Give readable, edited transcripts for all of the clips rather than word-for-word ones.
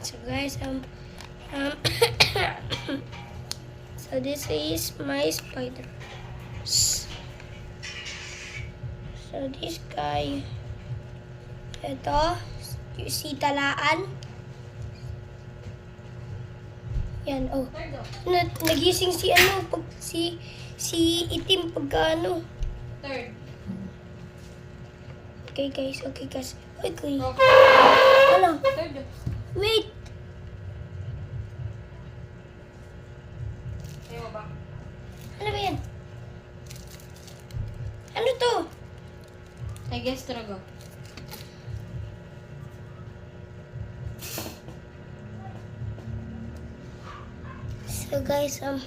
So guys, so this is my spider. So this guy, ito, si Talaan. Yan, oh. Nagising si ano, pag si Itim pagka ano. Third. Okay guys. Uy, kuy. Oh. Ano? Third. Wait. Ayaw ba? Ano ba yan? Ano to? I guess talaga. So guys, ang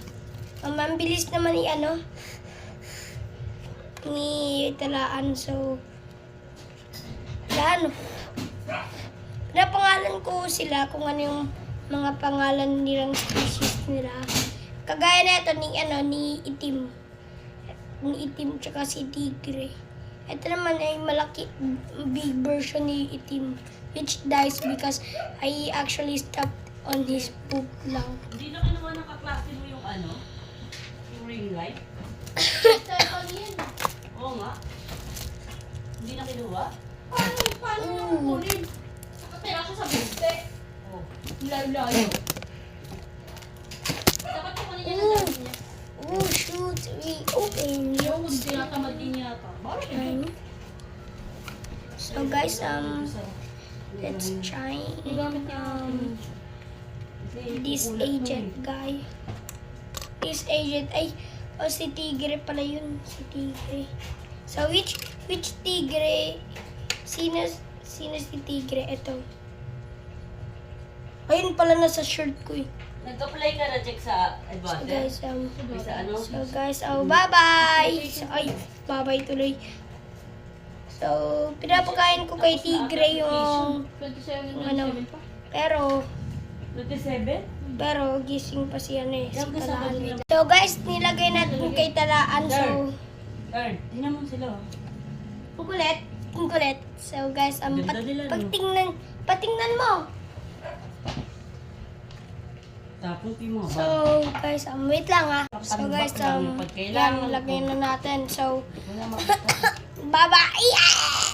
bilis naman ni ano, ni Talaan. So, ano, pinapangalan ko sila kung ano yung mga pangalan nilang species nila. Kagaya na ito ni Itim. Ni Itim tsaka si Tigre. Ito naman ay malaki, big version ni Itim, which dies because I actually stepped on his poop lang. Hindi na kinuha ng kaklase mo yung ano? Yung ring light? Oo nga. Hindi na kinuha? Paano naman kunin? Nakatira siya sa biste. Oo. Layo-layo. Dapat kunin niya ng dami niya. Oh shoot, we open Yung tinatamad din yata. Bakit yun? So guys, let's try this agent guy. This agent ay si Tigre pala yun, si Tigre. So which Tigre? Sino si Tigre? Ito. Ayun pala nasa shirt ko eh. Nag-apply ka na check sa So advantage? guys, Sa ano? bye-bye! So, ay, bye-bye tuloy. So, pinapakain ko kay Tigre yung 27 ano, and 27 pa. pero gising pa siya na eh, si Yan, kasama Talaan. nila. So guys, nilagay natin kay Talaan. So, Third. Tingnan mo sila. ang kulit. So guys, Ganda nila, no? patingnan mo. Tapos yung mga So guys, wait lang ha. So guys, Pag yan, kailangan lagay na natin. So, Wala makita. bye-bye!